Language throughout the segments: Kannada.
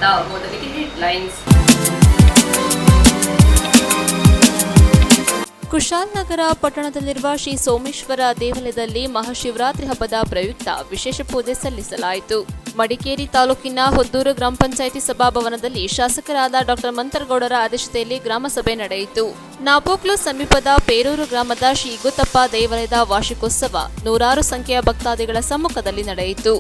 ಸ್ವಾಗತ. ಮೊದಲಿಗೆ ಹೆಡ್ಲೈನ್ಸ್. ಕುಶಾಲನಗರ ಪಟ್ಟಣದಲ್ಲಿರುವ ಶ್ರೀ ಸೋಮೇಶ್ವರ ದೇವಾಲಯದಲ್ಲಿ ಮಹಾಶಿವರಾತ್ರಿ ಹಬ್ಬದ ಪ್ರಯುಕ್ತ ವಿಶೇಷ ಪೂಜೆ ಸಲ್ಲಿಸಲಾಯಿತು. ಮಡಿಕೇರಿ ತಾಲೂಕಿನ ಹೊದ್ದೂರು ಗ್ರಾಮ ಪಂಚಾಯಿತಿ ಸಭಾಭವನದಲ್ಲಿ ಶಾಸಕರಾದ ಡಾ ಮಂತರಗೌಡರ ಅಧ್ಯಕ್ಷತೆಯಲ್ಲಿ ಗ್ರಾಮಸಭೆ ನಡೆಯಿತು. ನಾಪೋಕ್ಲು ಸಮೀಪದ ಪೇರೂರು ಗ್ರಾಮದ ಶ್ರೀ ಗುತ್ತಪ್ಪ ದೇವಾಲಯದ ವಾರ್ಷಿಕೋತ್ಸವ ನೂರಾರು ಸಂಖ್ಯೆಯ ಭಕ್ತಾದಿಗಳ ಸಮ್ಮುಖದಲ್ಲಿ ನಡೆಯಿತು.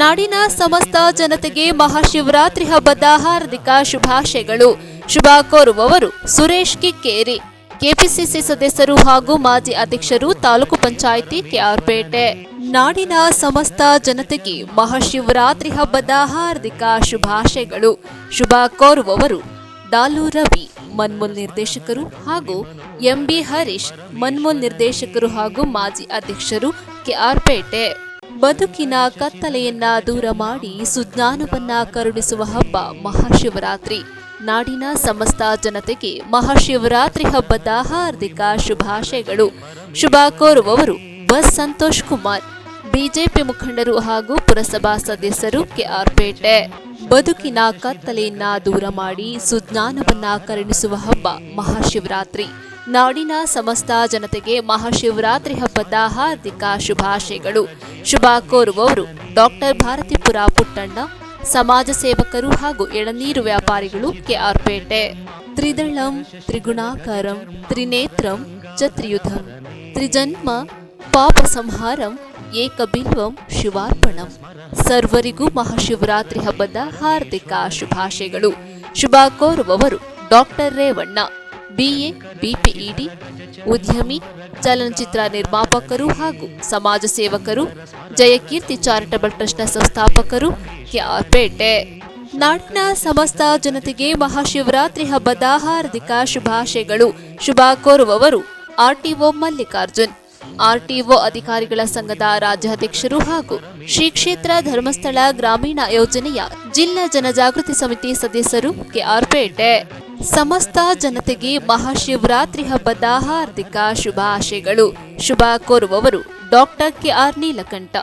ನಾಡಿನ ಸಮಸ್ತ ಜನತೆಗೆ ಮಹಾಶಿವರಾತ್ರಿ ಹಬ್ಬದ ಹಾರ್ದಿಕ ಶುಭಾಶಯಗಳು. ಶುಭ ಕೋರುವವರು ಸುರೇಶ್ ಕಿಕ್ಕೇರಿ, ಕೆಪಿಸಿಸಿ ಸದಸ್ಯರು ಹಾಗೂ ಮಾಜಿ ಅಧ್ಯಕ್ಷರು, ತಾಲೂಕು ಪಂಚಾಯಿತಿ ಕೆಆರ್ಪೇಟೆ. ನಾಡಿನ ಸಮಸ್ತ ಜನತೆಗೆ ಮಹಾಶಿವರಾತ್ರಿ ಹಬ್ಬದ ಹಾರ್ದಿಕ ಶುಭಾಶಯಗಳು. ಶುಭ ಕೋರುವವರು ದಾಲು ರವಿ, ಮನ್ಮೂಲ್ ನಿರ್ದೇಶಕರು, ಹಾಗೂ ಎಂಬಿ ಹರೀಶ್, ಮನ್ಮೂಲ್ ನಿರ್ದೇಶಕರು ಹಾಗೂ ಮಾಜಿ ಅಧ್ಯಕ್ಷರು, ಕೆಆರ್ಪೇಟೆ. ಬದುಕಿನ ಕತ್ತಲೆಯನ್ನ ದೂರ ಮಾಡಿ ಸುಜ್ಞಾನವನ್ನ ಕರುಣಿಸುವ ಹಬ್ಬ ಮಹಾಶಿವರಾತ್ರಿ. ನಾಡಿನ ಸಮಸ್ತ ಜನತೆಗೆ ಮಹಾಶಿವರಾತ್ರಿ ಹಬ್ಬದ ಹಾರ್ದಿಕ ಶುಭಾಶಯಗಳು. ಶುಭ ಕೋರುವವರು ಬಸ್ ಸಂತೋಷ್ ಕುಮಾರ್, ಬಿಜೆಪಿ ಮುಖಂಡರು ಹಾಗೂ ಪುರಸಭಾ ಸದಸ್ಯರು, ಕೆಆರ್ಪೇಟೆ. ಬದುಕಿನ ಕತ್ತಲೆಯನ್ನ ದೂರ ಮಾಡಿ ಸುಜ್ಞಾನವನ್ನ ಕರುಣಿಸುವ ಹಬ್ಬ ಮಹಾಶಿವರಾತ್ರಿ. ನಾಡಿನ ಸಮಸ್ತ ಜನತೆಗೆ ಮಹಾಶಿವರಾತ್ರಿ ಹಬ್ಬದ ಹಾರ್ದಿಕ ಶುಭಾಶಯಗಳು. ಶುಭ ಕೋರುವವರು ಡಾಕ್ಟರ್ ಭಾರತೀಪುರ ಪುಟ್ಟಣ್ಣ, ಸಮಾಜ ಸೇವಕರು ಹಾಗೂ ಎಳನೀರು ವ್ಯಾಪಾರಿಗಳು, ಕೆಆರ್ಪೇಟೆ. ತ್ರಿದಳಂ ತ್ರಿಗುಣಾಕಾರಂ ತ್ರಿನೇತ್ರಂ ಚತ್ರಿಯುಧಂ ತ್ರಿಜನ್ಮ ಪಾಪ ಸಂಹಾರಂ ಏಕಬಿಲ್ವಂ ಶಿವಾರ್ಪಣಂ. ಸರ್ವರಿಗೂ ಮಹಾಶಿವರಾತ್ರಿ ಹಬ್ಬದ ಹಾರ್ದಿಕ ಶುಭಾಶಯಗಳು. ಶುಭ ಕೋರುವವರು ಡಾಕ್ಟರ್ ರೇವಣ್ಣ, ಬಿಎ ಬಿಪಿಇಡಿ, ಉದ್ಯಮಿ, ಚಲನಚಿತ್ರ ನಿರ್ಮಾಪಕರು ಹಾಗೂ ಸಮಾಜ ಸೇವಕರು, ಜಯಕೀರ್ತಿ ಚಾರಿಟಬಲ್ ಟ್ರಸ್ಟ್ನ ಸಂಸ್ಥಾಪಕರು, ಕೆಆರ್ಪೇಟೆ. ನಾಡಿನ ಸಮಸ್ತ ಜನತೆಗೆ ಮಹಾಶಿವರಾತ್ರಿ ಹಬ್ಬದ ಹಾರ್ದಿಕ ಶುಭಾಶಯಗಳು. ಶುಭ ಕೋರುವವರು ಆರ್ಟಿಒ ಮಲ್ಲಿಕಾರ್ಜುನ್, ಆರ್ಟಿಒ ಅಧಿಕಾರಿಗಳ ಸಂಘದ ರಾಜ್ಯಾಧ್ಯಕ್ಷರು ಹಾಗೂ ಶ್ರೀ ಕ್ಷೇತ್ರ ಧರ್ಮಸ್ಥಳ ಗ್ರಾಮೀಣ ಯೋಜನೆಯ ಜಿಲ್ಲಾ ಜನಜಾಗೃತಿ ಸಮಿತಿ ಸದಸ್ಯರು, ಕೆಆರ್ಪೇಟೆ. ಸಮಸ್ತ ಜನತೆಗೆ ಮಹಾಶಿವರಾತ್ರಿ ಹಬ್ಬದ ಹಾರ್ದಿಕ ಶುಭಾಶಯಗಳು. ಶುಭ ಕೋರುವವರು ಡಾಕ್ಟರ್ ಕೆಆರ್ ನೀಲಕಂಠ,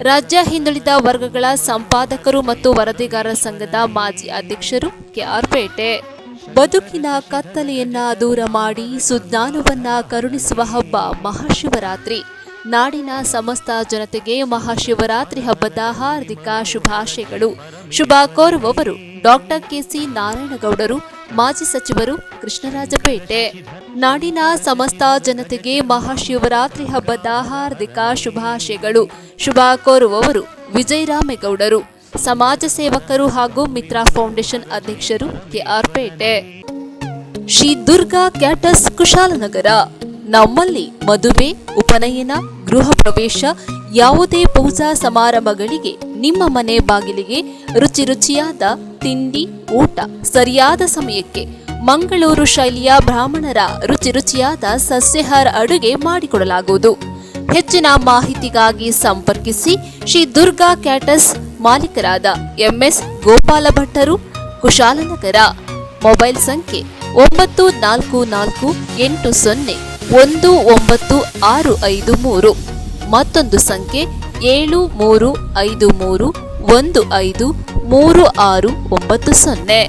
ರಾಜ್ಯ ಹಿಂದುಳಿದ ವರ್ಗಗಳ ಸಂಪಾದಕರು ಮತ್ತು ವರದಿಗಾರರ ಸಂಘದ ಮಾಜಿ ಅಧ್ಯಕ್ಷರು, ಕೆಆರ್ಪೇಟೆ. ಬದುಕಿನ ಕತ್ತಲೆಯನ್ನ ದೂರ ಮಾಡಿ ಸುಜ್ಞಾನವನ್ನ ಕರುಣಿಸುವ ಹಬ್ಬ ಮಹಾಶಿವರಾತ್ರಿ. ನಾಡಿನ ಸಮಸ್ತ ಜನತೆಗೆ ಮಹಾಶಿವರಾತ್ರಿ ಹಬ್ಬದ ಹಾರ್ದಿಕ ಶುಭಾಶಯಗಳು. ಶುಭ ಕೋರುವವರು ಡಾಕ್ಟರ್ ಕೆಸಿ ನಾರಾಯಣಗೌಡರು, ಮಾಜಿ ಸಚಿವರು, ಕೃಷ್ಣರಾಜಪೇಟೆ. ನಾಡಿನ ಸಮಸ್ತ ಜನತೆಗೆ ಮಹಾಶಿವರಾತ್ರಿ ಹಬ್ಬದ ಹಾರ್ದಿಕ ಶುಭಾಶಯಗಳು. ಶುಭ ಕೋರುವವರು ವಿಜಯರಾಮೇಗೌಡರು, ಸಮಾಜ ಸೇವಕರು ಹಾಗೂ ಮಿತ್ರ ಫೌಂಡೇಶನ್ ಅಧ್ಯಕ್ಷರು, ಕೆಆರ್ಪೇಟೆ. ಶ್ರೀ ದುರ್ಗಾ ಕ್ಯಾಟರ್ಸ್ ಕುಶಾಲನಗರ. ನಮ್ಮಲ್ಲಿ ಮದುವೆ, ಉಪನಯನ, ಗೃಹ ಪ್ರವೇಶ, ಯಾವುದೇ ಪೂಜಾ ಸಮಾರಂಭಗಳಿಗೆ ನಿಮ್ಮ ಮನೆ ಬಾಗಿಲಿಗೆ ರುಚಿ ರುಚಿಯಾದ ತಿಂಡಿ, ಊಟ ಸರಿಯಾದ ಸಮಯಕ್ಕೆ ಮಂಗಳೂರು ಶೈಲಿಯ ಬ್ರಾಹ್ಮಣರ ರುಚಿ ರುಚಿಯಾದ ಸಸ್ಯಾಹಾರ ಅಡುಗೆ ಮಾಡಿಕೊಡಲಾಗುವುದು. ಹೆಚ್ಚಿನ ಮಾಹಿತಿಗಾಗಿ ಸಂಪರ್ಕಿಸಿ ಶ್ರೀ ದುರ್ಗಾ ಕ್ಯಾಟರ್ಸ್ ಮಾಲೀಕರಾದ ಎಂಎಸ್ ಗೋಪಾಲ ಭಟ್ಟರು, ಕುಶಾಲನಗರ. ಮೊಬೈಲ್ ಸಂಖ್ಯೆ 9480196553, ಮತ್ತೊಂದು ಸಂಖ್ಯೆ 7353153690.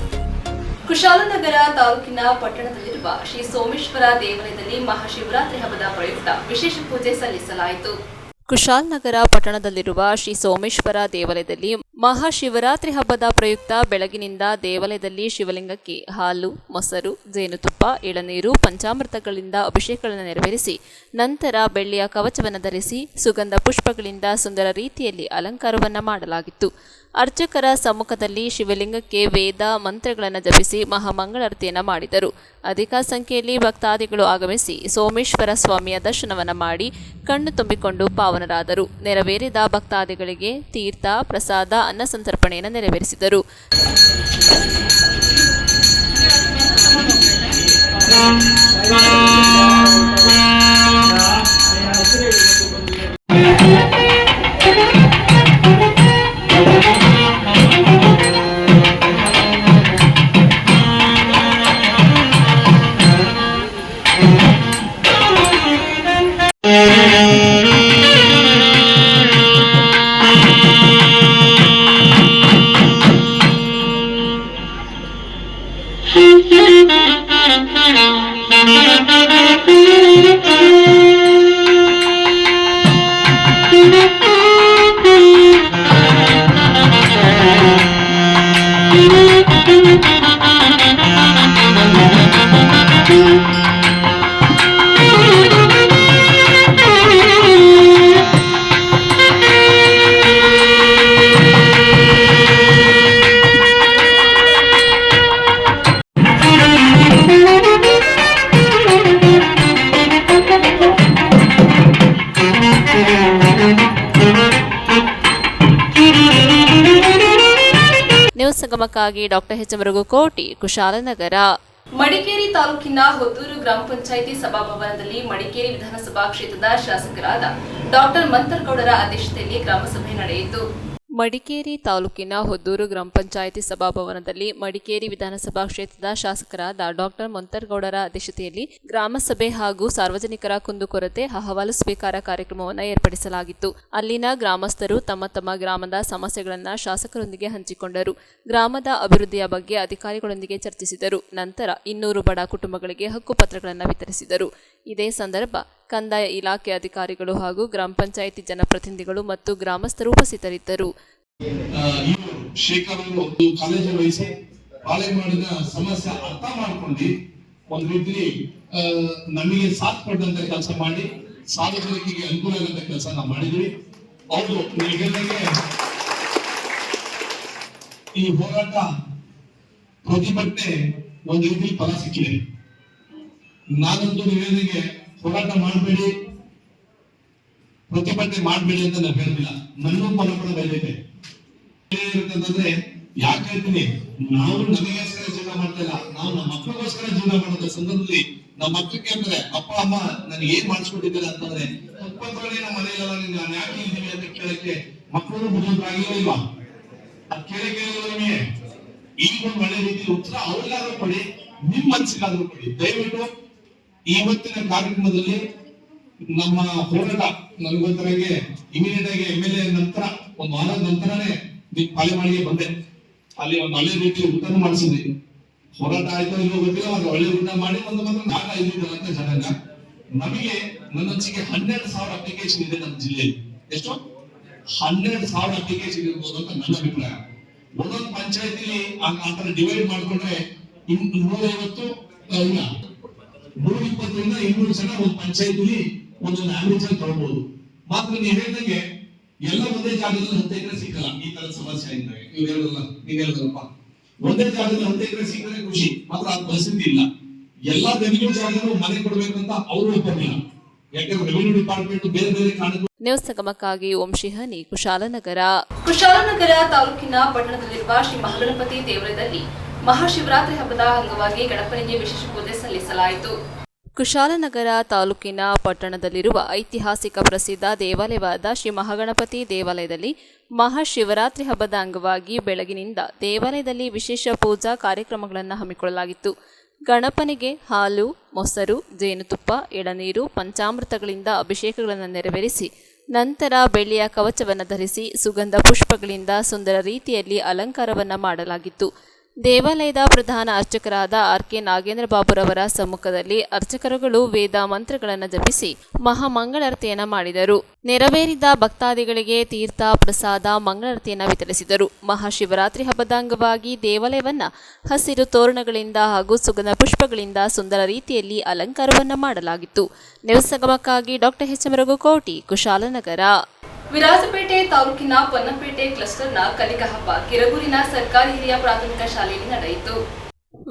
ಕುಶಾಲನಗರ ತಾಲೂಕಿನ ಪಟ್ಟಣದಲ್ಲಿರುವ ಶ್ರೀ ಸೋಮೇಶ್ವರ ದೇವಾಲಯದಲ್ಲಿ ಮಹಾಶಿವರಾತ್ರಿ ಹಬ್ಬದ ಪ್ರಯುಕ್ತ ವಿಶೇಷ ಪೂಜೆ ಸಲ್ಲಿಸಲಾಯಿತು. ಕುಶಾಲನಗರ ಪಟ್ಟಣದಲ್ಲಿರುವ ಶ್ರೀ ಸೋಮೇಶ್ವರ ದೇವಾಲಯದಲ್ಲಿ ಮಹಾಶಿವರಾತ್ರಿ ಹಬ್ಬದ ಪ್ರಯುಕ್ತ ಬೆಳಗಿನಿಂದ ದೇವಾಲಯದಲ್ಲಿ ಶಿವಲಿಂಗಕ್ಕೆ ಹಾಲು, ಮೊಸರು, ಜೇನುತುಪ್ಪ, ಎಳನೀರು, ಪಂಚಾಮೃತಗಳಿಂದ ಅಭಿಷೇಕಗಳನ್ನು ನೆರವೇರಿಸಿ ನಂತರ ಬೆಳ್ಳಿಯ ಕವಚವನ್ನು ಧರಿಸಿ ಸುಗಂಧ ಪುಷ್ಪಗಳಿಂದ ಸುಂದರ ರೀತಿಯಲ್ಲಿ ಅಲಂಕಾರವನ್ನು ಮಾಡಲಾಗಿತ್ತು. ಅರ್ಚಕರ ಸಮ್ಮುಖದಲ್ಲಿ ಶಿವಲಿಂಗಕ್ಕೆ ವೇದ ಮಂತ್ರಗಳನ್ನು ಜಪಿಸಿ ಮಹಾಮಂಗಳಾರತಿಯನ್ನು ಮಾಡಿದರು. ಅಧಿಕ ಸಂಖ್ಯೆಯಲ್ಲಿ ಭಕ್ತಾದಿಗಳು ಆಗಮಿಸಿ ಸೋಮೇಶ್ವರ ಸ್ವಾಮಿಯ ದರ್ಶನವನ್ನು ಮಾಡಿ ಕಣ್ಣು ತುಂಬಿಕೊಂಡು ಪಾವನರಾದರು. ನೆರವೇರಿದ ಭಕ್ತಾದಿಗಳಿಗೆ ತೀರ್ಥ, ಪ್ರಸಾದ, ಅನ್ನ ಸಂತರ್ಪಣೆಯನ್ನು ನೆರವೇರಿಸಿದರು. ನ್ಯೂಸ್ ಸಂಗಮಕ್ಕಾಗಿ ಡಾಕ್ಟರ್ ಎಚ್ ಮರುಗುಕೋಟಿ, ಕುಶಾಲನಗರ. ಮಡಿಕೇರಿ ತಾಲೂಕಿನ ಹೊದ್ದೂರು ಗ್ರಾಮ ಪಂಚಾಯಿತಿ ಸಭಾಭವನದಲ್ಲಿ ಮಡಿಕೇರಿ ವಿಧಾನಸಭಾ ಕ್ಷೇತ್ರದ ಶಾಸಕರಾದ ಡಾಕ್ಟರ್ ಮಂತರ್ಗೌಡರ ಅಧ್ಯಕ್ಷತೆಯಲ್ಲಿ ಗ್ರಾಮಸಭೆ ನಡೆಯಿತು. ಮಡಿಕೇರಿ ತಾಲೂಕಿನ ಹೊದ್ದೂರು ಗ್ರಾಮ ಪಂಚಾಯಿತಿ ಸಭಾಭವನದಲ್ಲಿ ಮಡಿಕೇರಿ ವಿಧಾನಸಭಾ ಕ್ಷೇತ್ರದ ಶಾಸಕರಾದ ಡಾಕ್ಟರ್ ಮಂತರ್ಗೌಡರ ಅಧ್ಯಕ್ಷತೆಯಲ್ಲಿ ಗ್ರಾಮಸಭೆ ಹಾಗೂ ಸಾರ್ವಜನಿಕರ ಕುಂದುಕೊರತೆ ಅಹವಾಲು ಸ್ವೀಕಾರ ಕಾರ್ಯಕ್ರಮವನ್ನು ಏರ್ಪಡಿಸಲಾಗಿತ್ತು. ಅಲ್ಲಿನ ಗ್ರಾಮಸ್ಥರು ತಮ್ಮ ತಮ್ಮ ಗ್ರಾಮದ ಸಮಸ್ಯೆಗಳನ್ನು ಶಾಸಕರೊಂದಿಗೆ ಹಂಚಿಕೊಂಡರು. ಗ್ರಾಮದ ಅಭಿವೃದ್ಧಿಯ ಬಗ್ಗೆ ಅಧಿಕಾರಿಗಳೊಂದಿಗೆ ಚರ್ಚಿಸಿದರು. ನಂತರ 200 ಬಡ ಕುಟುಂಬಗಳಿಗೆ ಹಕ್ಕುಪತ್ರಗಳನ್ನು ವಿತರಿಸಿದರು. ಇದೇ ಸಂದರ್ಭ ಕಂದಾಯ ಇಲಾಖೆ ಅಧಿಕಾರಿಗಳು ಹಾಗೂ ಗ್ರಾಮ ಪಂಚಾಯಿತಿ ಜನಪ್ರತಿನಿಧಿಗಳು ಮತ್ತು ಗ್ರಾಮಸ್ಥರು ಉಪಸ್ಥಿತರಿದ್ದರು. ಶೇಖರ್ ಅವರು ಕಾಲೇಜ್ ವಹಿಸಿ ಪಾಳೆ ಮಾಡಿದ ಸಮಸ್ಯೆ ಅರ್ಥ ಮಾಡ್ಕೊಂಡು ಒಂದ್ ರೀತಿ ನಮಗೆ ಸಾಥ್ ಕೊಟ್ಟಂತ ಕೆಲಸ ಮಾಡಿ ಸಾರ್ವಜನಿಕರಿಗೆ ಅನುಕೂಲ ಆಗಂತ ಕೆಲಸ ನಾವು ಮಾಡಿದ್ವಿ. ಹೌದು, ನೀವೆಲ್ಲರಿಗೆ ಈ ಹೋರಾಟ ಪ್ರತಿಭಟನೆ ಒಂದ್ ರೀತಿ ಫಲ ಸಿಕ್ಕಿದೆ. ನಾನಂತೂ ನೀವೆಲ್ಲರಿಗೆ ಹೋರಾಟ ಮಾಡಬೇಡಿ, ಪ್ರತಿಭಟನೆ ಮಾಡಬೇಡಿ ಅಂತ ನಾನು ಹೇಳಿಲ್ಲ. ನನ್ನೂ ಫಲಪಡ ಬಯಲಿದೆ ಅಂತಂದ್ರೆ ಯಾಕೆ ಹೇಳ್ತೀನಿ, ನಾವು ನಮಗೋಸ್ಕರ ಜೀವನ ಮಾಡ್ತಾ ಇಲ್ಲ, ನಾವು ನಮ್ಮ ಮಕ್ಕಳಿಗೋಸ್ಕರ ಜೀವನ ಮಾಡೋದ ಸಂದರ್ಭದಲ್ಲಿ ನಮ್ಮ ಮಕ್ಕಳಿಗೆ ಅಂದ್ರೆ ಅಪ್ಪ ಅಮ್ಮ ನನಗೆ ಏನ್ ಮಾಡಿಸ್ಕೊಟ್ಟಿದ್ದೀರಾ ಅಂತಂದ್ರೆ ಹಕ್ಕುಪತ್ರಗಳೇ ನಮ್ಮ ಮನೆಯಲ್ಲ, ನಾನು ಯಾಕೆ ಇದ್ದೀವಿ ಅಂತ ಕೇಳಕ್ಕೆ ಮಕ್ಕಳು ಬುದ್ಧಿವಂತರಾಗಿಲ್ಲ ಇಲ್ವಾ? ಅದ್ ಕೇಳಕ್ಕೆ ನಿಮಗೆ ಈಗ ಒಂದು ಒಳ್ಳೆ ರೀತಿ ಉತ್ತರ ಅವ್ರಿಗಾದ್ರೂ ಕೊಡಿ, ನಿಮ್ ಮನ್ಸಿಗಾದ್ರೂ ಕೊಡಿ. ದಯವಿಟ್ಟು ಇವತ್ತಿನ ಕಾರ್ಯಕ್ರಮದಲ್ಲಿ ನಮ್ಮ ಹೋರಾಟ ನನಗೊತ್ತರಂಗೆ ಇಮಿಡಿಯೇಟ್ ಆಗಿ MLA ನಂತರ ಒಂದು ವಾರದ ನಂತರನೇ ನೀವು ಪಾಲೆಮಾಡಿಗೆ ಬಂದೆ. ಅಲ್ಲಿ ಒಂದು ಒಳ್ಳೆ ರೀತಿ ಊಟ ಮಾಡಿಸಿದ್ವಿ. ಹೋರಾಟ ಆಯ್ತು ಇಲ್ಲೋ ಗೊತ್ತಿಲ್ಲ, ಅವಾಗ ಒಳ್ಳೆ ಊಟ ಮಾಡಿ ಒಂದು ಮಾತ್ರ ನಾಟ ಇದ್ದಿದ್ದಲ್ಲ ಅಂತ ಜನಾಂಗ. ನಮಗೆ ನನ್ನೊಂದಿಗೆ 12,000 ಅಪ್ಲಿಕೇಶನ್ ಇದೆ ನಮ್ಮ ಜಿಲ್ಲೆಯಲ್ಲಿ. ಎಷ್ಟು? 12,000 ಅಪ್ಲಿಕೇಶನ್ ಇರ್ಬೋದು ಅಂತ ನನ್ನ ಅಭಿಪ್ರಾಯ. ಒಂದೊಂದು ಪಂಚಾಯತಿಲಿ ಆತರ ಡಿವೈಡ್ ಮಾಡ್ಕೊಂಡ್ರೆ 150 ಇಲ್ಲ 120ರಿಂದ 200 ಜನ ಒಂದು ಪಂಚಾಯತಿಲಿ ಒಂದೊಂದು ಆವರೇಜ್ ಆಗಿ ತಗೊಳ್ಬಹುದು. ಮಾತ್ರ ನೀವು ಹೇಳಿದಂಗೆ ಎಲ್ಲ ಒಂದೇ ಜಾಗದಲ್ಲಿ 10 ಎಕರೆ ಸಿಕ್ಕಲ್ಲ. ಈ ತರ ಸಮಸ್ಯೆ ಆಯ್ತವೆ. ನೀವು ಹೇಳಲ್ಲ, ನೀವ್ ಹೇಳದಲ್ಪ ಒಂದೇ ಜಾಗದಲ್ಲಿ 10 ಎಕರೆ ಸಿಕ್ಕರೆ ಖುಷಿ, ಮಾತ್ರ ಆ ಪರಿಸ್ಥಿತಿ ಇಲ್ಲ. ಎಲ್ಲಾ ರೆವಿನ್ಯೂ ಜಾಗನೂ ಮನೆ ಕೊಡ್ಬೇಕಂತ ಅವರು ಒಪ್ಪಲಿಲ್ಲ. ಯಾಕಂದ್ರೆ ರೆವಿನ್ಯೂ ಡಿಪಾರ್ಟ್ಮೆಂಟ್ ಬೇರೆ ಬೇರೆ ಕಾರಣಗಳು. ನ್ಯೂಸ್ ಸಂಗಮಕ್ಕಾಗಿ ಓಂ ಶಿಹನಿ, ಕುಶಾಲನಗರ. ಕುಶಾಲನಗರ ತಾಲೂಕಿನ ಪಟ್ಟಣದಲ್ಲಿರುವ ಶ್ರೀ ಮಹಾಗಣಪತಿ ದೇವಾಲಯದಲ್ಲಿ ಮಹಾಶಿವರಾತ್ರಿ ಹಬ್ಬದ ಅಂಗವಾಗಿ ಗಣಪನಿಗೆ ವಿಶೇಷ ಪೂಜೆ ಸಲ್ಲಿಸಲಾಯಿತು. ಕುಶಾಲನಗರ ತಾಲೂಕಿನ ಪಟ್ಟಣದಲ್ಲಿರುವ ಐತಿಹಾಸಿಕ ಪ್ರಸಿದ್ಧ ದೇವಾಲಯವಾದ ಶ್ರೀ ಮಹಾಗಣಪತಿ ದೇವಾಲಯದಲ್ಲಿ ಮಹಾಶಿವರಾತ್ರಿ ಹಬ್ಬದ ಅಂಗವಾಗಿ ಬೆಳಗಿನಿಂದ ದೇವಾಲಯದಲ್ಲಿ ವಿಶೇಷ ಪೂಜಾ ಕಾರ್ಯಕ್ರಮಗಳನ್ನು ಹಮ್ಮಿಕೊಳ್ಳಲಾಗಿತ್ತು. ಗಣಪನಿಗೆ ಹಾಲು, ಮೊಸರು, ಜೇನುತುಪ್ಪ, ಎಳನೀರು, ಪಂಚಾಮೃತಗಳಿಂದ ಅಭಿಷೇಕಗಳನ್ನು ನೆರವೇರಿಸಿ ನಂತರ ಬೆಳ್ಳಿಯ ಕವಚವನ್ನು ಧರಿಸಿ ಸುಗಂಧ ಪುಷ್ಪಗಳಿಂದ ಸುಂದರ ರೀತಿಯಲ್ಲಿ ಅಲಂಕಾರವನ್ನು ಮಾಡಲಾಗಿತ್ತು. ದೇವಾಲಯದ ಪ್ರಧಾನ ಅರ್ಚಕರಾದ RK ನಾಗೇಂದ್ರ ಬಾಬುರವರ ಸಮ್ಮುಖದಲ್ಲಿ ಅರ್ಚಕರುಗಳು ವೇದ ಮಂತ್ರಗಳನ್ನು ಜಪಿಸಿ ಮಹಾಮಂಗಳಾರತಿಯನ್ನು ಮಾಡಿದರು. ನೆರವೇರಿದ ಭಕ್ತಾದಿಗಳಿಗೆ ತೀರ್ಥ ಪ್ರಸಾದ ಮಂಗಳಾರತಿಯನ್ನು ವಿತರಿಸಿದರು. ಮಹಾಶಿವರಾತ್ರಿ ಹಬ್ಬದ ಅಂಗವಾಗಿ ದೇವಾಲಯವನ್ನ ಹಸಿರು ತೋರಣಗಳಿಂದ ಹಾಗೂ ಸುಗಂಧ ಪುಷ್ಪಗಳಿಂದ ಸುಂದರ ರೀತಿಯಲ್ಲಿ ಅಲಂಕಾರವನ್ನು ಮಾಡಲಾಗಿತ್ತು. ನ್ಯೂಸ್ ಸಂಗಮಕ್ಕಾಗಿ ಡಾಕ್ಟರ್ ಎಚ್ ಮರುಗುಕೋಟಿ, ಕುಶಾಲನಗರ. ವಿರಾಜಪೇಟೆ ತಾಲೂಕಿನ ಪೊನ್ನಪೇಟೆ ಕ್ಲಸ್ಟರ್ನ ಕಲಿಕಾ ಹಬ್ಬ ಕಿರಗೂರಿನ ಸರ್ಕಾರಿ ಹಿರಿಯ ಪ್ರಾಥಮಿಕ ಶಾಲೆಯಲ್ಲಿ ನಡೆಯಿತು.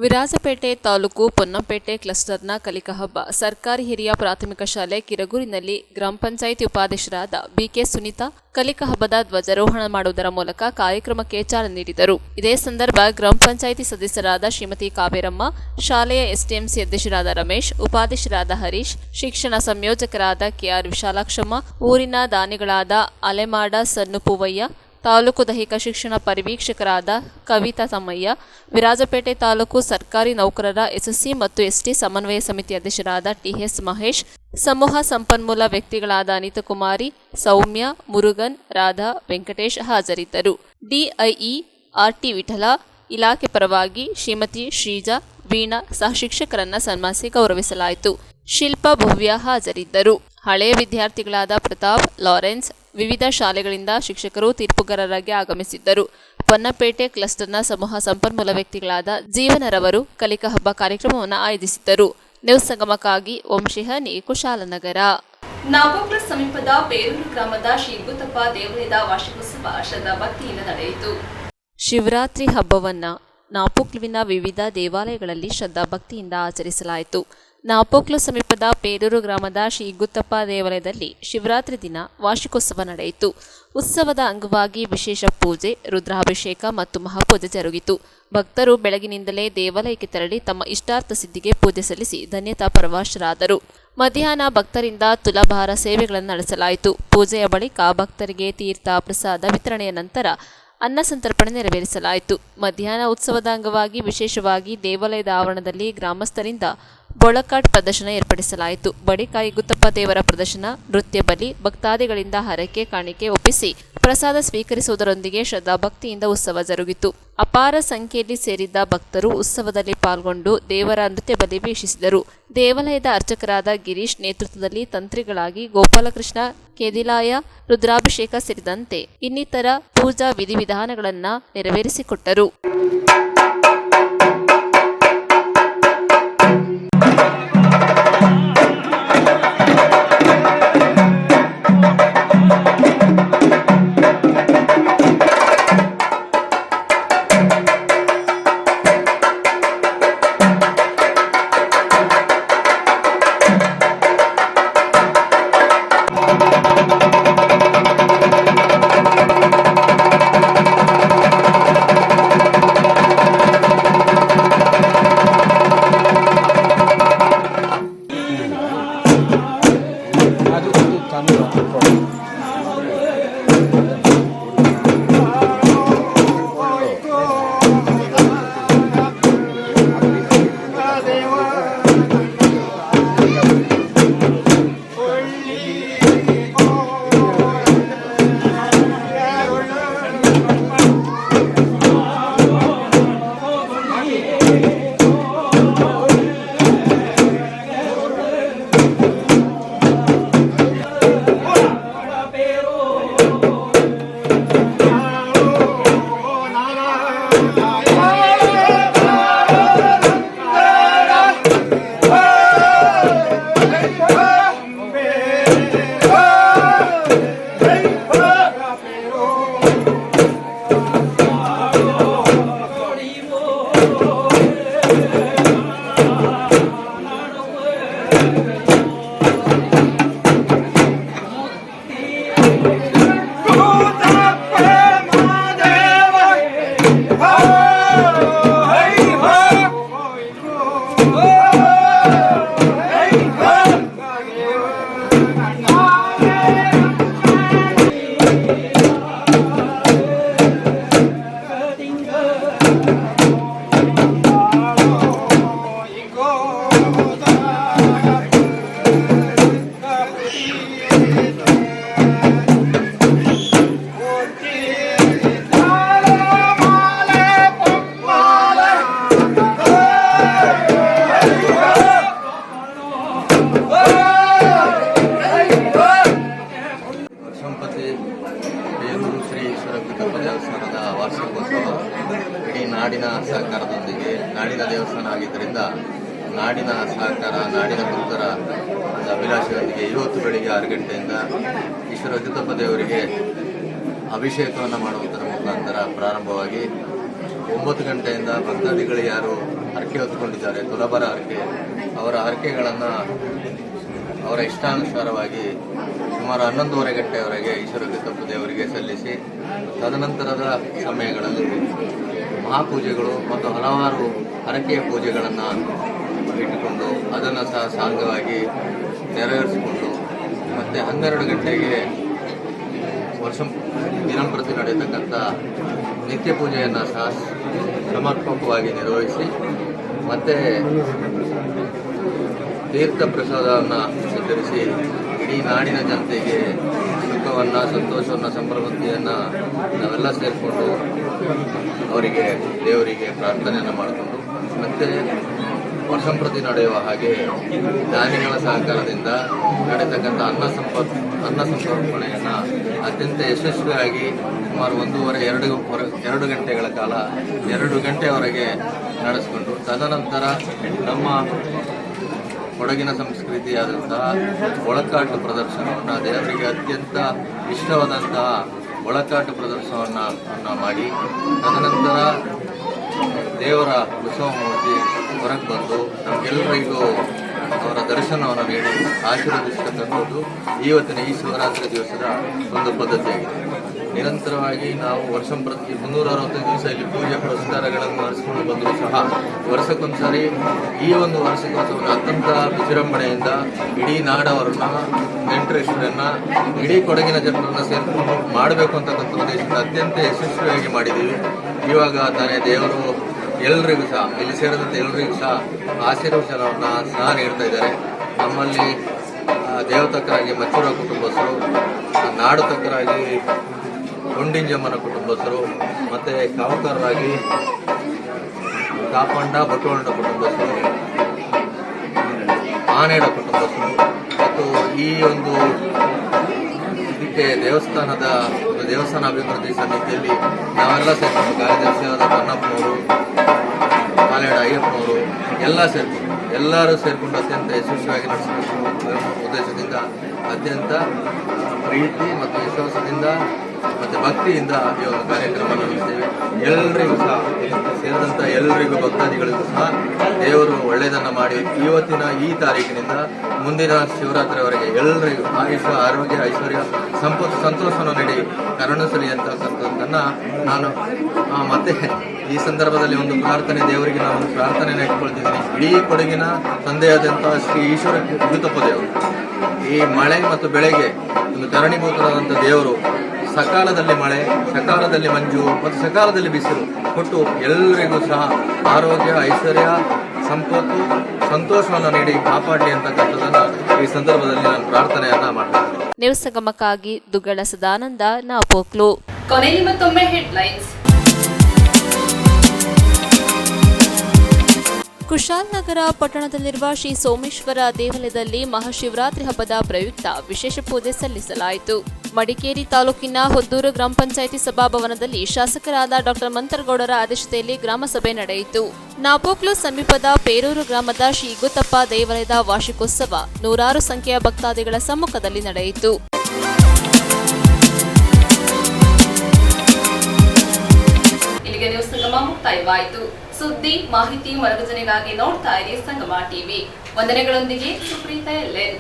ವಿರಾಜಪೇಟೆ ತಾಲೂಕು ಪೊನ್ನಪೇಟೆ ಕ್ಲಸ್ಟರ್ನ ಕಲಿಕಾ ಹಬ್ಬ ಸರ್ಕಾರಿ ಹಿರಿಯ ಪ್ರಾಥಮಿಕ ಶಾಲೆ ಕಿರಗೂರಿನಲ್ಲಿ ಗ್ರಾಮ ಪಂಚಾಯಿತಿ ಉಪಾಧ್ಯಕ್ಷರಾದ BK ಸುನೀತಾ ಕಲಿಕಾ ಹಬ್ಬದ ಧ್ವಜಾರೋಹಣ ಮಾಡುವುದರ ಮೂಲಕ ಕಾರ್ಯಕ್ರಮಕ್ಕೆ ಚಾಲನೆ ನೀಡಿದರು. ಇದೇ ಸಂದರ್ಭ ಗ್ರಾಮ ಪಂಚಾಯಿತಿ ಸದಸ್ಯರಾದ ಶ್ರೀಮತಿ ಕಾವೇರಮ್ಮ, ಶಾಲೆಯ STMC ಅಧ್ಯಕ್ಷರಾದ ರಮೇಶ್, ಉಪಾಧ್ಯಕ್ಷರಾದ ಹರೀಶ್, ಶಿಕ್ಷಣ ಸಂಯೋಜಕರಾದ KR ವಿಶಾಲಾಕ್ಷಮ್ಮ, ಊರಿನ ದಾನಿಗಳಾದ ಅಲೆಮಾಡ ಸನ್ನು ಪೂವಯ್ಯ, ತಾಲೂಕು ದೈಹಿಕ ಶಿಕ್ಷಣ ಪರಿವೀಕ್ಷಕರಾದ ಕವಿತಾ ತಮ್ಮಯ್ಯ, ವಿರಾಜಪೇಟೆ ತಾಲೂಕು ಸರ್ಕಾರಿ ನೌಕರರ SSC ಮತ್ತು ST ಸಮನ್ವಯ ಸಮಿತಿ ಅಧ್ಯಕ್ಷರಾದ TS ಮಹೇಶ್, ಸಮೂಹ ಸಂಪನ್ಮೂಲ ವ್ಯಕ್ತಿಗಳಾದ ಅನಿತಕುಮಾರಿ, ಸೌಮ್ಯ, ಮುರುಗನ್, ರಾಧಾ, ವೆಂಕಟೇಶ್ ಹಾಜರಿದ್ದರು. DIE RT ವಿಠಲ ಇಲಾಖೆ ಪರವಾಗಿ ಶ್ರೀಮತಿ ಶ್ರೀಜಾ, ವೀಣಾ ಸಹ ಶಿಕ್ಷಕರನ್ನ ಸನ್ಮಾನಿಸಿ ಗೌರವಿಸಲಾಯಿತು. ಶಿಲ್ಪಾ ಭವ್ಯ ಹಾಜರಿದ್ದರು. ಹಳೆಯ ವಿದ್ಯಾರ್ಥಿಗಳಾದ ಪ್ರತಾಪ್, ಲಾರೆನ್ಸ್, ವಿವಿಧ ಶಾಲೆಗಳಿಂದ ಶಿಕ್ಷಕರು ತೀರ್ಪುಗಾರರಾಗಿ ಆಗಮಿಸಿದ್ದರು. ಪೊನ್ನಪೇಟೆ ಕ್ಲಸ್ಟರ್ನ ಸಮೂಹ ಸಂಪನ್ಮೂಲ ವ್ಯಕ್ತಿಗಳಾದ ಜೀವನರವರು ಕಲಿಕಾ ಹಬ್ಬ ಕಾರ್ಯಕ್ರಮವನ್ನು ಆಯೋಜಿಸಿದ್ದರು. ನ್ಯೂಸ್ ಸಂಗಮಕ್ಕಾಗಿ ಓಂ ಶಿಹನಿ, ಕುಶಾಲನಗರ. ನಾಪೋಕ್ಲಸ್ ಸಮೀಪದ ಬೇರೂರು ಗ್ರಾಮದ ಶ್ರೀ ಗುತ್ತಪ್ಪ ದೇವಾಲಯದ ವಾರ್ಷಿಕೋತ್ಸವ ಶ್ರದ್ಧಾ ಭಕ್ತಿಯಿಂದ ನಡೆಯಿತು. ಶಿವರಾತ್ರಿ ಹಬ್ಬವನ್ನು ನಾಪೋಕ್ಲುವಿನ ವಿವಿಧ ದೇವಾಲಯಗಳಲ್ಲಿ ಶ್ರದ್ಧಾ ಭಕ್ತಿಯಿಂದ ಆಚರಿಸಲಾಯಿತು. ನಾಪೋಕ್ಲು ಸಮೀಪದ ಪೇರೂರು ಗ್ರಾಮದ ಶ್ರೀ ಗುತ್ತಪ್ಪ ದೇವಾಲಯದಲ್ಲಿ ಶಿವರಾತ್ರಿ ದಿನ ವಾರ್ಷಿಕೋತ್ಸವ ನಡೆಯಿತು. ಉತ್ಸವದ ಅಂಗವಾಗಿ ವಿಶೇಷ ಪೂಜೆ, ರುದ್ರಾಭಿಷೇಕ ಮತ್ತು ಮಹಾಪೂಜೆ ಜರುಗಿತು. ಭಕ್ತರು ಬೆಳಗಿನಿಂದಲೇ ದೇವಾಲಯಕ್ಕೆ ತೆರಳಿ ತಮ್ಮ ಇಷ್ಟಾರ್ಥ ಸಿದ್ಧಿಗೆ ಪೂಜೆ ಸಲ್ಲಿಸಿ ಧನ್ಯತಾ ಪರವಶರಾದರು. ಮಧ್ಯಾಹ್ನ ಭಕ್ತರಿಂದ ತುಲಾಭಾರ ಸೇವೆಗಳನ್ನು ನಡೆಸಲಾಯಿತು. ಪೂಜೆಯ ಬಳಿಕ ಭಕ್ತರಿಗೆ ತೀರ್ಥ ಪ್ರಸಾದ ವಿತರಣೆಯ ನಂತರ ಅನ್ನ ಸಂತರ್ಪಣೆ ನೆರವೇರಿಸಲಾಯಿತು. ಮಧ್ಯಾಹ್ನ ಉತ್ಸವದ ಅಂಗವಾಗಿ ವಿಶೇಷವಾಗಿ ದೇವಾಲಯದ ಆವರಣದಲ್ಲಿ ಗ್ರಾಮಸ್ಥರಿಂದ ಬೊಳಕಾಟ್ ಪ್ರದರ್ಶನ ಏರ್ಪಡಿಸಲಾಯಿತು. ಬಳಿಕ ಗುತ್ತಪ್ಪ ದೇವರ ಪ್ರದರ್ಶನ, ನೃತ್ಯ ಬಲಿ, ಭಕ್ತಾದಿಗಳಿಂದ ಹರಕೆ ಕಾಣಿಕೆ ಒಪ್ಪಿಸಿ ಪ್ರಸಾದ ಸ್ವೀಕರಿಸುವುದರೊಂದಿಗೆ ಶ್ರದ್ಧಾಭಕ್ತಿಯಿಂದ ಉತ್ಸವ ಜರುಗಿತು. ಅಪಾರ ಸಂಖ್ಯೆಯಲ್ಲಿ ಸೇರಿದ್ದ ಭಕ್ತರು ಉತ್ಸವದಲ್ಲಿ ಪಾಲ್ಗೊಂಡು ದೇವರ ನೃತ್ಯ ಬಲಿ ವೀಕ್ಷಿಸಿದರು. ದೇವಾಲಯದ ಅರ್ಚಕರಾದ ಗಿರೀಶ್ ನೇತೃತ್ವದಲ್ಲಿ ತಂತ್ರಿಗಳಾಗಿ ಗೋಪಾಲಕೃಷ್ಣ ಕೇದಿಲಾಯ ರುದ್ರಾಭಿಷೇಕ ಸೇರಿದಂತೆ ಇನ್ನಿತರ ಪೂಜಾ ವಿಧಿವಿಧಾನಗಳನ್ನು ನೆರವೇರಿಸಿಕೊಟ್ಟರು. ದೇವಸ್ಥಾನದ ವಾರ್ಷಿಕೋತ್ಸವ ಇಡೀ ನಾಡಿನ ಸಹಕಾರದೊಂದಿಗೆ ನಾಡಿನ ದೇವಸ್ಥಾನ ಆಗಿದ್ದರಿಂದ ನಾಡಿನ ಸಹಕಾರ, ನಾಡಿನ ಭಕ್ತರ ಅಭಿಲಾಷೆಯೊಂದಿಗೆ ಇವತ್ತು ಬೆಳಿಗ್ಗೆ 6 ಗಂಟೆಯಿಂದ ಈಶ್ವರ ಗುತ್ತಪ್ಪ ದೇವರಿಗೆ ಅಭಿಷೇಕವನ್ನು ಮಾಡುವುದರ ಮುಖಾಂತರ ಪ್ರಾರಂಭವಾಗಿ 9 ಗಂಟೆಯಿಂದ ಭಕ್ತಾದಿಗಳು ಯಾರು ಹರಕೆ ಹೊತ್ತುಕೊಂಡಿದ್ದಾರೆ, ತುಲಾಭಾರ ಹರಕೆ, ಅವರ ಹರಕೆಗಳನ್ನು ಅವರ ಇಷ್ಟಾನುಸಾರವಾಗಿ ಸುಮಾರು 11:30 ಗಂಟೆಯವರೆಗೆ ಈಶ್ವರ ಗುತ್ತಪ್ಪ ದೇವರಿಗೆ ಸಲ್ಲಿಸಿ ತದನಂತರದ ಸಮಯಗಳಲ್ಲಿ ಮಹಾಪೂಜೆಗಳು ಮತ್ತು ಹಲವಾರು ಹರಕೆಯ ಪೂಜೆಗಳನ್ನು ಇಟ್ಟುಕೊಂಡು ಅದನ್ನು ಸಹ ಸಾಂಗವಾಗಿ ನೆರವೇರಿಸಿಕೊಂಡು ಮತ್ತು 12 ಗಂಟೆಗೆ ದಿನಂಪ್ರತಿ ನಡೆಯತಕ್ಕಂಥ ನಿತ್ಯ ಪೂಜೆಯನ್ನು ಸಹ ಸಮರ್ಪಕವಾಗಿ ನಿರ್ವಹಿಸಿ ಮತ್ತು ತೀರ್ಥ ಪ್ರಸಾದವನ್ನು ವಿತರಿಸಿ ಇಡೀ ನಾಡಿನ ಜನತೆಗೆ ಸುಖವನ್ನು, ಸಂತೋಷವನ್ನು, ಸಂಭ್ರಮತೆಯನ್ನು ನಾವೆಲ್ಲ ಸೇರಿಕೊಂಡು ಅವರಿಗೆ ದೇವರಿಗೆ ಪ್ರಾರ್ಥನೆಯನ್ನು ಮಾಡಿಕೊಂಡು ಮತ್ತು ವರ್ಷಂಪ್ರತಿ ನಡೆಯುವ ಹಾಗೆ ದಾನಿಗಳ ಸಹಕಾರದಿಂದ ನಡೆಯತಕ್ಕಂಥ ಅನ್ನ ಸಂತರ್ಪಣೆಯನ್ನು ಅತ್ಯಂತ ಯಶಸ್ವಿಯಾಗಿ ಸುಮಾರು 1:30-2 ಗಂಟೆಗಳ ಕಾಲ 2 ಗಂಟೆಯವರೆಗೆ ನಡೆಸಿಕೊಂಡು ತದನಂತರ ನಮ್ಮ ಕೊಡಗಿನ ಸಂಸ್ಕೃತಿಯಾದಂತಹ ಒಳಕಾಟು ಪ್ರದರ್ಶನವನ್ನು, ದೇವರಿಗೆ ಅತ್ಯಂತ ಇಷ್ಟವಾದಂತಹ ಒಳಕಾಟು ಪ್ರದರ್ಶನವನ್ನು ಮಾಡಿ ತದನಂತರ ದೇವರ ಉತ್ಸವ ಮೂರ್ತಿ ಹೊರಗೆ ಬಂದು ನಮಗೆಲ್ಲರಿಗೂ ಅವರ ದರ್ಶನವನ್ನು ನೀಡಿ ಆಶೀರ್ವದಿಸತಕ್ಕಂಥದ್ದು ಇವತ್ತಿನ ಈ ಶಿವರಾತ್ರಿ ದಿವಸದ ಒಂದು ಪದ್ಧತಿಯಾಗಿದೆ. ನಿರಂತರವಾಗಿ ನಾವು ಪ್ರತಿ 365 ದಿವಸ ಇಲ್ಲಿ ಪೂಜೆ ಪುರಸ್ಕಾರಗಳನ್ನು ನಡೆಸಿಕೊಂಡು ಬಂದರೂ ಸಹ ವರ್ಷಕ್ಕೊಂದ್ಸರಿ ಈ ಒಂದು ವಾರ್ಷಿಕೋತ್ಸವವನ್ನು ಅತ್ಯಂತ ವಿಜೃಂಭಣೆಯಿಂದ ಇಡೀ ನಾಡವರನ್ನ, ನೆಂಟರಿಷ್ಟರನ್ನ, ಇಡೀ ಕೊಡಗಿನ ಜನರನ್ನು ಸೇರಿಕೊಂಡು ಮಾಡಬೇಕು ಅಂತಕ್ಕಂಥ ಉದ್ದೇಶದಿಂದ ಅತ್ಯಂತ ಯಶಸ್ವಿಯಾಗಿ ಮಾಡಿದ್ದೀವಿ. ಇವಾಗ ತಾನೇ ದೇವರು ಎಲ್ಲರಿಗೂ ಸಹ, ಇಲ್ಲಿ ಸೇರಿದಂತೆ ಎಲ್ಲರಿಗೂ ಸಹ ಆಶೀರ್ವಚನವನ್ನು ಸಹ ನೀಡ್ತಾ ಇದ್ದಾರೆ. ನಮ್ಮಲ್ಲಿ ದೇವತಕ್ಕರಾಗಿ ಮಚ್ಚೂರ ಕುಟುಂಬಸ್ಥರು, ನಾಡು ತಕ್ಕರಾಗಿ ಗೊಂಡಿಂಜಮ್ಮನ ಕುಟುಂಬಸ್ಥರು, ಮತ್ತು ಕಾವಕರಾಗಿ ಕಾಪಂಡ ಬಟೋಳನ ಕುಟುಂಬಸ್ಥರು, ಆನೇಡ ಕುಟುಂಬಸ್ಥರು ಮತ್ತು ಈ ಒಂದು ಇದಕ್ಕೆ ದೇವಸ್ಥಾನ ಅಭಿವೃದ್ಧಿ ಸಮಿತಿಯಲ್ಲಿ ನಾವೆಲ್ಲ ಸೇರ್ಕೊಂಡು ಕಾರ್ಯದರ್ಶಿಯಾದ ಕನ್ನಪ್ಪನವರು, ಮಾಲೇಡ ಅಯ್ಯಪ್ಪನವರು ಎಲ್ಲರೂ ಸೇರಿಕೊಂಡು ಅತ್ಯಂತ ಯಶಸ್ವಿಯಾಗಿ ನಡೆಸಬೇಕು ಉದ್ದೇಶದಿಂದ ಅತ್ಯಂತ ಪ್ರೀತಿ ಮತ್ತು ವಿಶ್ವಾಸದಿಂದ ಮತ್ತು ಭಕ್ತಿಯಿಂದ ಈ ಒಂದು ಕಾರ್ಯಕ್ರಮ ನಡೆಸ್ತೇವೆ. ಎಲ್ಲರಿಗೂ ಸಹ ಸೇರಿದಂಥ ಎಲ್ಲರಿಗೂ ಭಕ್ತಾದಿಗಳಿಗೂ ಸಹ ದೇವರು ಒಳ್ಳೆಯದನ್ನು ಮಾಡಿ ಇವತ್ತಿನ ಈ ತಾರೀಕಿನಿಂದ ಮುಂದಿನ ಶಿವರಾತ್ರಿವರೆಗೆ ಎಲ್ಲರಿಗೂ ಆಯುಷ್ಯ, ಆರೋಗ್ಯ, ಐಶ್ವರ್ಯ, ಸಂಪತ್ತು, ಸಂತೋಷವನ್ನು ನೀಡಿ ಕರುಣಿಸಲಿ ಅಂತಕ್ಕಂಥದ್ದನ್ನು ನಾನು ಮತ್ತೆ ಈ ಸಂದರ್ಭದಲ್ಲಿ ಒಂದು ಪ್ರಾರ್ಥನೆ, ದೇವರಿಗೆ ನಾನು ಒಂದು ಪ್ರಾರ್ಥನೆಯನ್ನು ಇಟ್ಕೊಳ್ತಿದ್ದೀನಿ. ಇಡೀ ಕೊಡಗಿನ ತಂದೆಯಾದಂಥ ಶ್ರೀ ಈಶ್ವರ ಯುತಪ್ಪ ದೇವರು ಈ ಮಳೆ ಮತ್ತು ಬೆಳೆಗೆ ಒಂದು ಕಾರಣೀಭೂತರಾದಂಥ ದೇವರು ಸಕಾಲದಲ್ಲಿ ಮಳೆ, ಸಕಾಲದಲ್ಲಿ ಮಂಜು ಮತ್ತು ಸಕಾಲದಲ್ಲಿ ಬಿಸಿಲು ಕೊಟ್ಟು ಎಲ್ಲರಿಗೂ ಸಹ ಆರೋಗ್ಯ, ಐಶ್ವರ್ಯ, ಸಂಪತ್ತು, ಸಂತೋಷವನ್ನು ನೀಡಿ ಕಾಪಾಡಲಿ ಅಂತಕ್ಕಂಥದ್ದನ್ನು ಈ ಸಂದರ್ಭದಲ್ಲಿ ನಾನು ಪ್ರಾರ್ಥನೆಯನ್ನ ಮಾಡ್ತೇನೆ. ನ್ಯೂಸ್ ಸಂಗಮಕ್ಕಾಗಿ ದುಗ್ಗಳ ಸದಾನಂದ, ನಾಪೋಕ್ಲು. ಕೊನೆಯಲ್ಲಿ ಮತ್ತೊಮ್ಮೆ ಹೆಡ್ಲೈನ್ಸ್. ಕುಶಾಲನಗರ ಪಟ್ಟಣದಲ್ಲಿರುವ ಶ್ರೀ ಸೋಮೇಶ್ವರ ದೇವಾಲಯದಲ್ಲಿ ಮಹಾಶಿವರಾತ್ರಿ ಹಬ್ಬದ ಪ್ರಯುಕ್ತ ವಿಶೇಷ ಪೂಜೆ ಸಲ್ಲಿಸಲಾಯಿತು. ಮಡಿಕೇರಿ ತಾಲೂಕಿನ ಹೊದ್ದೂರು ಗ್ರಾಮ ಪಂಚಾಯಿತಿ ಸಭಾಭವನದಲ್ಲಿ ಶಾಸಕರಾದ ಡಾಕ್ಟರ್ ಮಂತರಗೌಡರ ಅಧ್ಯಕ್ಷತೆಯಲ್ಲಿ ಗ್ರಾಮ ಸಭೆ ನಡೆಯಿತು. ನಾಪೋಕ್ಲು ಸಮೀಪದ ಪೇರೂರು ಗ್ರಾಮದ ಶ್ರೀ ಗುತ್ತಪ್ಪ ದೇವಾಲಯದ ವಾರ್ಷಿಕೋತ್ಸವ ನೂರಾರು ಸಂಖ್ಯೆಯ ಭಕ್ತಾದಿಗಳ ಸಮ್ಮುಖದಲ್ಲಿ ನಡೆಯಿತು. ಇಲ್ಲಿಗೆ ನ್ಯೂಸ್ ಸಂಗಮ ಮುಕ್ತಾಯವಾಯಿತು. ಸುದ್ದಿ, ಮಾಹಿತಿ, ಮನರಂಜನೆಗಾಗಿ ನೋಡ್ತಾ ಇರಿ ಸಂಗಮ ಟಿವಿ. ವಂದನೆಗಳೊಂದಿಗೆ ಸುಪ್ರೀತಾ ಎಲ್ಎನ್.